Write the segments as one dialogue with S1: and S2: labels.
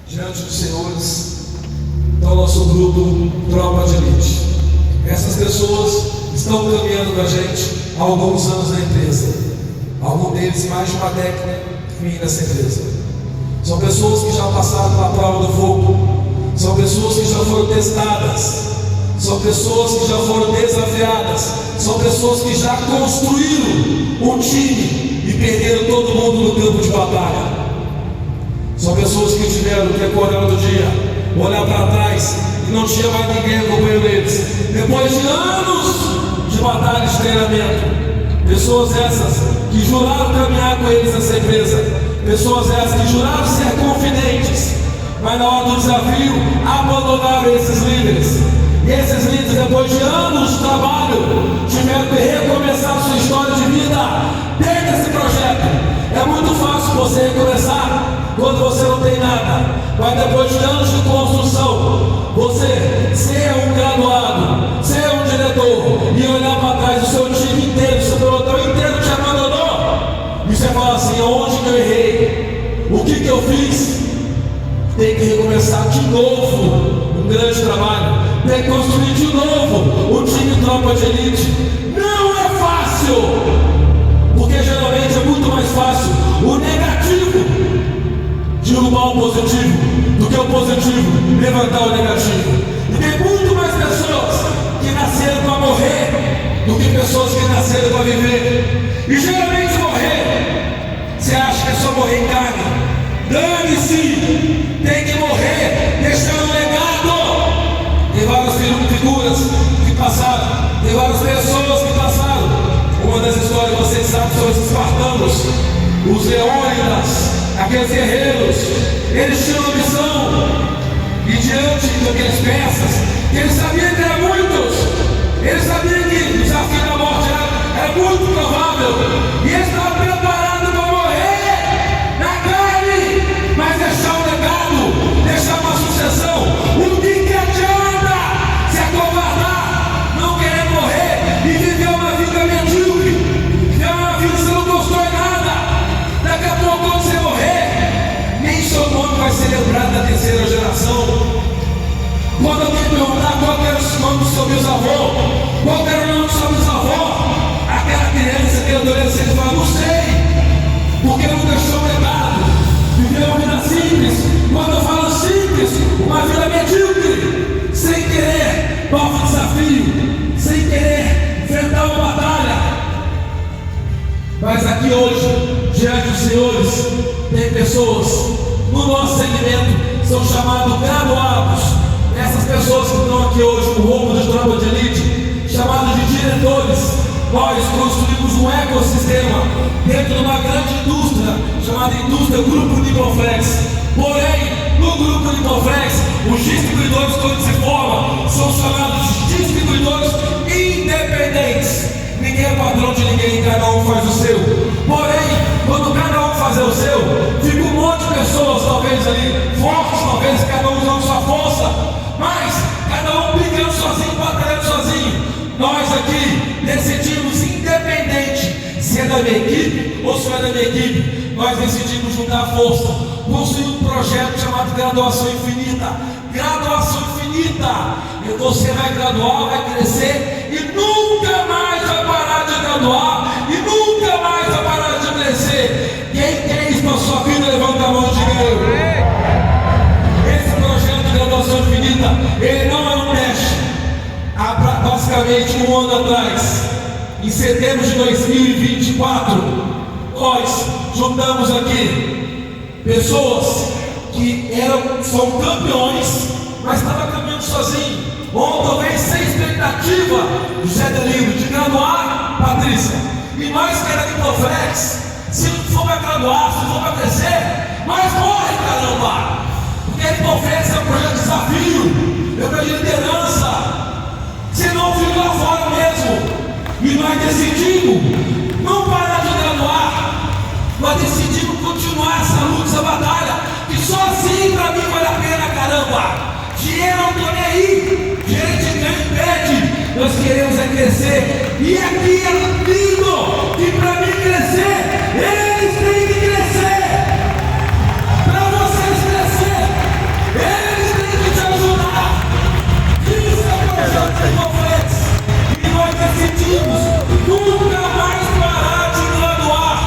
S1: Diante dos senhores, está o nosso grupo Tropa de Elite. Essas pessoas estão caminhando com a gente há alguns anos na empresa. Alguns deles mais de uma década nessa empresa. São pessoas que já passaram pela prova do fogo. São pessoas que já foram testadas. São pessoas que já foram desafiadas. São pessoas que já construíram um time e perderam todo mundo no campo de batalha. São pessoas que tiveram que acordar no dia, olhar para trás e não tinha mais ninguém acompanhando eles. Depois de anos de batalha de treinamento, pessoas essas que juraram caminhar com eles nessa empresa, pessoas essas que juraram ser confidentes, mas na hora do desafio abandonaram esses líderes. E esses líderes, depois de anos de trabalho, tiveram que recomeçar sua história de vida dentro desse projeto. É muito fácil você recomeçar quando você não tem nada, mas depois de anos de construção, você ser um graduado, ser um diretor e olhar para trás, o seu time inteiro, o seu pelotão inteiro te abandonou, e você fala assim: onde que eu errei? O que eu fiz? Tem que recomeçar de novo um grande trabalho, tem que construir de novo um time Tropa de Elite. Não é fácil, porque geralmente é muito mais fácil o negativo derrubar o positivo do que o positivo levantar o negativo. E tem muito mais pessoas que nasceram para morrer do que pessoas que nasceram para viver. E geralmente morrer, você acha que é só morrer em carne? Dane-se, tem que morrer deixando um legado. Tem várias figuras que passaram, tem várias pessoas que passaram. Uma das histórias que vocês sabem são os espartanos, os leônidas, aqueles guerreiros. Eles tinham uma missão, e diante daqueles persas, eles sabiam que eram muitos, eles sabiam que o desafio da morte era muito provável, e eles estavam preparados para morrer na carne, mas deixar um legado, deixar uma sucessão. O que adianta se acovardar, não querer morrer e viver uma vida medíocre, viver uma vida que você não constrói nada? Daqui a pouco, quando você morrer, nem seu nome vai ser lembrado da terceira geração. Quando alguém perguntar qual era o nome do seu bisavô, qual era o nome do seu bisavô, aquela criança que adolescente fala: não sei, porque não deixou um legado, viveu uma vida simples. Quando eu falo simples, uma vida medíocre, sem querer novo desafio, sem querer enfrentar uma batalha. Mas aqui hoje, diante dos senhores, tem pessoas no nosso segmento, são chamados graduados. Essas pessoas que estão aqui hoje com roupa de Tropa de Elite, chamados de diretores. Nós construímos um ecossistema dentro de uma grande indústria chamada indústria Grupo Nipoflex. Porém, no Grupo Nipoflex, os distribuidores, quando se formam, são chamados de distribuidores independentes. Ninguém é patrão de ninguém, cada um faz o seu. Porém, quando cada um fazer o seu, fica um monte de pessoas, talvez ali, fortes, talvez cada um usando sua força, mas cada um brigando sozinho, batalhando sozinho. Nós aqui decidimos, independente se é da minha equipe ou se não é da minha equipe, nós decidimos juntar força, construir um projeto chamado Graduação Infinita. Graduação Infinita, e você vai graduar, vai crescer e nunca mais vai parar de graduar e nunca mais vai parar de crescer. Quem quer isso para a sua vida, levanta a mão e diga eu. Esse projeto de Graduação Infinita, ele não é um teste. Há basicamente um ano atrás, em setembro de 2024, nós juntamos aqui pessoas que são campeões, mas estavam caminhando sozinhos, ou talvez sem expectativa, José Delino, de graduar, Patrícia. E nós que era Nipoflex, se não for para graduar, se não for para crescer, mas morre, caramba! graduar. Dinheiro não tô nem aí. Gente, não impede. Nós queremos é crescer. E aqui é lindo. E para mim crescer, eles têm que crescer. Para vocês crescer, eles têm que te ajudar. Isso é o projeto de Confetes. E nós decidimos nunca mais parar de graduar.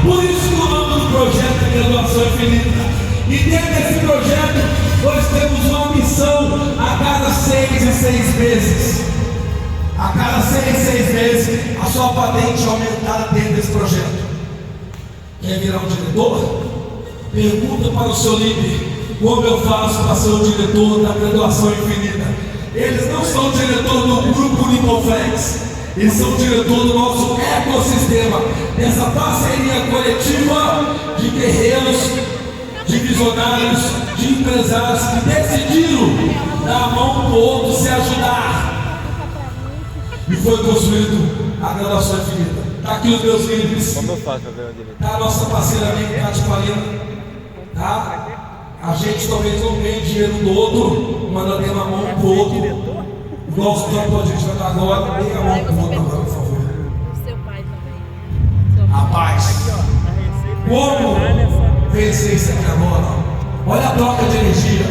S1: Por isso que o nome do projeto é Graduação Infinita. E dentro desse projeto nós temos uma missão a cada 6 em 6 meses. A cada 6 em 6 meses a sua patente aumentar dentro desse projeto. Quer virar um diretor? Pergunta para o seu líder como eu faço para ser o diretor da Graduação Infinita. Eles não são diretor do grupo Unipoflex, eles são diretor do nosso ecossistema, dessa parceria coletiva de guerreiros, de visionários, de empresários que decidiram dar a mão para o outro se ajudar. E foi construído a Graduação Infinita. Está aqui os meus livros.
S2: Como eu faço para ver onde ele
S1: Está a nossa parceira amiga Cátia Palina. Tá? A gente talvez não ganhe dinheiro do outro, mas nós demos a mão para o outro. Igual os campos a gente vai dar agora, dê a mão para o outro agora, por favor.
S3: Seu pai também.
S1: A paz. Como vencer isso aqui agora? Olha a troca de energia,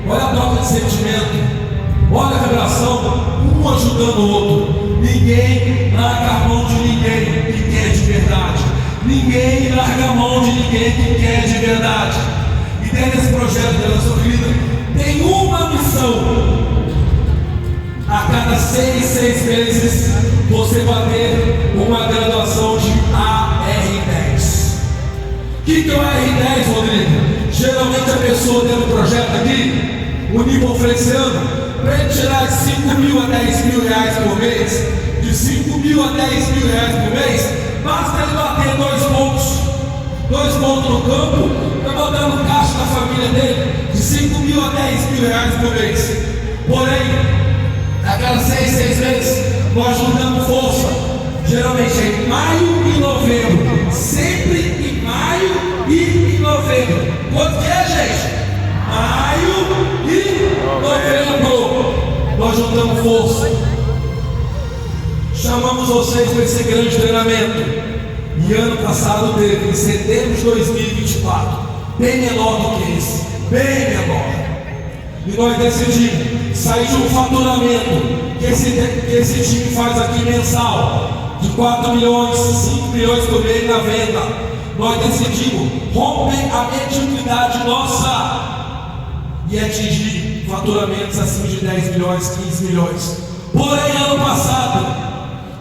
S1: olha a troca de sentimento, olha a vibração, um ajudando o outro. Ninguém larga a mão de ninguém que quer de verdade. Ninguém larga a mão de ninguém que quer de verdade. E dentro desse projeto da nossa vida tem uma missão. A cada 6 meses você vai ter uma graduação de AR10. O que é o AR10, Rodrigo? Geralmente a pessoa dentro do projeto aqui, o nível oferecendo, para ele tirar de 5 mil a 10 mil reais por mês, de 5 mil a 10 mil reais por mês, basta ele bater 2 pontos. 2 pontos no campo, está botando caixa da família dele, de 5 mil a 10 mil reais por mês. Porém, a cada 6 meses, nós juntamos força, geralmente em maio e novembro, sempre em maio e em novembro. Quanto que é, gente? Maio e novembro. Nós juntamos força. Chamamos vocês para esse grande treinamento. E ano passado teve, em setembro de 2024, bem menor do que esse, bem menor. E nós decidimos sair de um faturamento que esse time faz aqui mensal, de 4 milhões, 5 milhões por mês na venda. Nós decidimos romper a mediocridade nossa e atingir faturamentos acima de 10 milhões, 15 milhões. Porém, ano passado,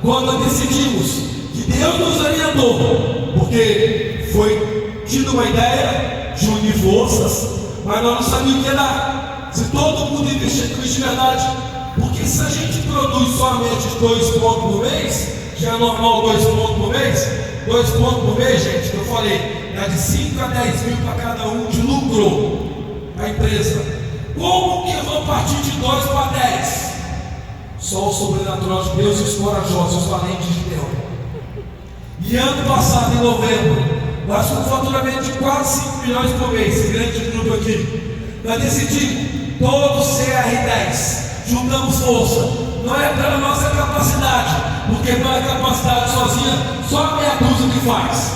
S1: quando nós decidimos que Deus nos orientou, porque foi tido uma ideia de unir forças, mas nós não sabíamos o que ia dar. Se todo mundo investir de verdade, porque se a gente produz somente 2 pontos por mês, já é normal 2 pontos por mês. 2 pontos por mês, gente, que eu falei, é de 5 a 10 mil para cada um de lucro a empresa. Como que vão partir de 2 para 10? Só o sobrenatural de Deus e os corajosos, os valentes de Deus. E ano passado, em novembro, nós com um faturamento de quase 5 milhões por mês, esse grande grupo aqui, nós decidimos todos CR10, juntamos força. Não é pela nossa capacidade, porque pela capacidade sozinha, só meia dúzia que faz.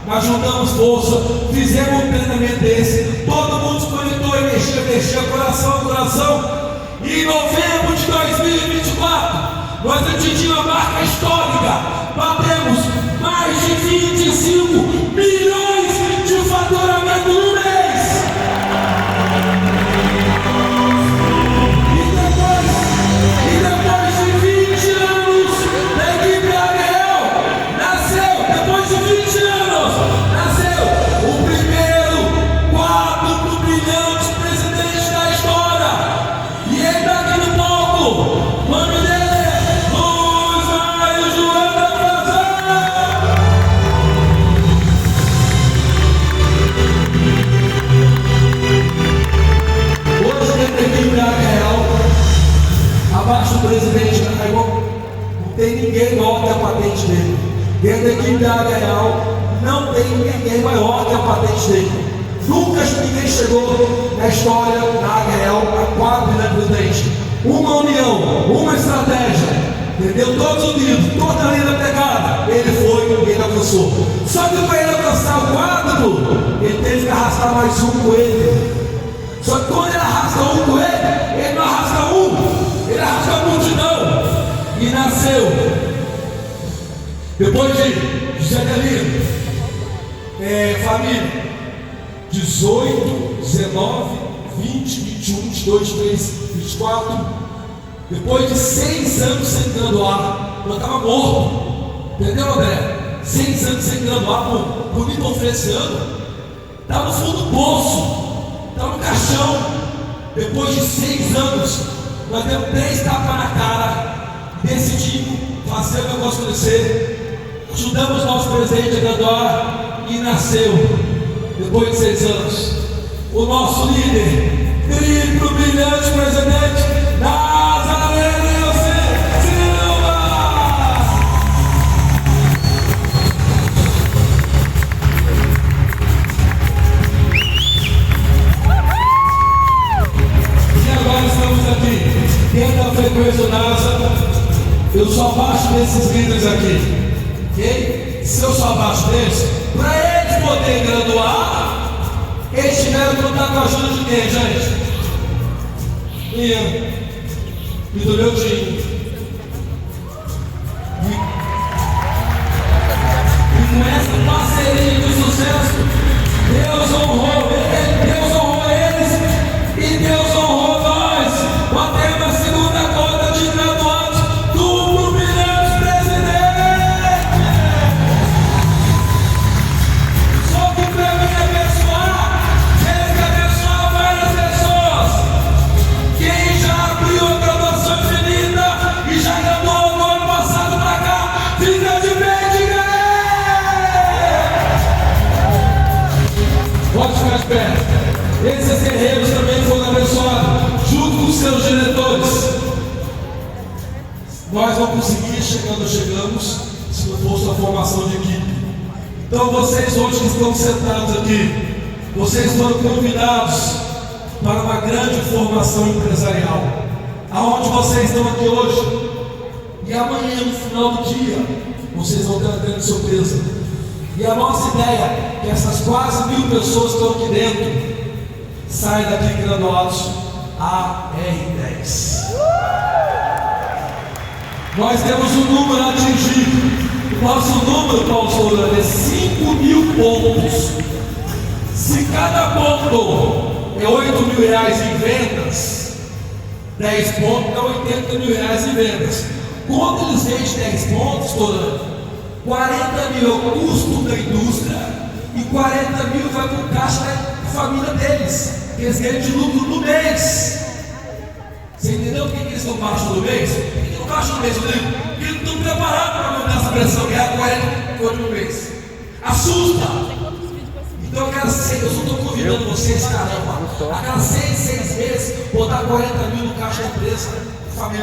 S1: Mas juntamos força, fizemos um treinamento desse, todo mundo se conectou, mexia, coração a coração. E em novembro de 2024, nós atingimos a marca histórica, batemos mais de 25 milhões de faturamento no mês. Abaixo do presidente da Caimão, não tem ninguém maior que a patente dele. Dentro da equipe da área real, não tem ninguém maior que a patente dele. Nunca ninguém chegou a história da Agrel, a 4 presidente. Uma união, uma estratégia, entendeu? Todos unidos, toda a linha pegada. Ele foi e ele alcançou. Só que para ele alcançar o quádruplo, ele teve que arrastar mais um com ele. Só que quando ele arrasta um com ele não arrasta um, ele arrasta a multidão. E nasceu, depois de José Galino, família, 18, 19, 20, 21, 22, 23, 24. Depois de 6 anos sem graduar, eu estava morto, entendeu, André? 6 anos sem graduar, por me oferecendo, estava no fundo do poço, estava no caixão. Depois de 6 anos, nós demos 3 tapas na cara, decidimos fazer o negócio crescer, ajudamos nosso presidente a graduar e nasceu, depois de 6 anos, o nosso líder, querido, brilhante presidente Nazareno Silva. E agora estamos aqui, dentro da frequência NASA. Eu sou abaixo desses líderes aqui, ok? Se eu sou abaixo deles, para eles poderem graduar, eles tiveram que contar com a ajuda de quem, gente? Minha e do meu time. E com essa parceria de sucesso, Deus honrou eles e Deus honrou nós. Batemos a segunda cota de graduados do brilhante presidente. Só que para mim abençoar, teve que abençoar várias pessoas. Quem já abriu a graduação infinita e já graduou no ano passado para cá, fica de pé, diga aí! Pode ficar de pé. Esses guerreiros também foram abençoados, junto com os seus diretores. Nós não conseguimos chegar onde chegamos se não fosse a formação de equipe. Então vocês hoje que estão sentados aqui, vocês foram convidados para uma grande formação empresarial. Aonde vocês estão aqui hoje, e amanhã no final do dia, vocês vão ter uma grande surpresa. E a nossa ideia é que essas quase 1000 pessoas que estão aqui dentro saiam daqui graduados AR10. Nós temos um número a atingir. O nosso número, Paulo Sourano, é 5.000 pontos. Se cada ponto é R$8.000 em vendas, 10 pontos dá R$80.000 em vendas. Quando eles vendem 10 pontos, Sourano, 40.000 é o custo da indústria e 40.000 vai para o caixa da família deles, que eles ganham de lucro no mês. Você entendeu por que eles estão baixo no mês? Por que estão baixo no mês, Rodrigo? Porque eles não estão preparados para montar essa pressão, ganhar 40 no mês. Assusta! Então, eu só estou convidando vocês, caramba, a cada 6 meses, botar 40.000 no caixa da empresa, família.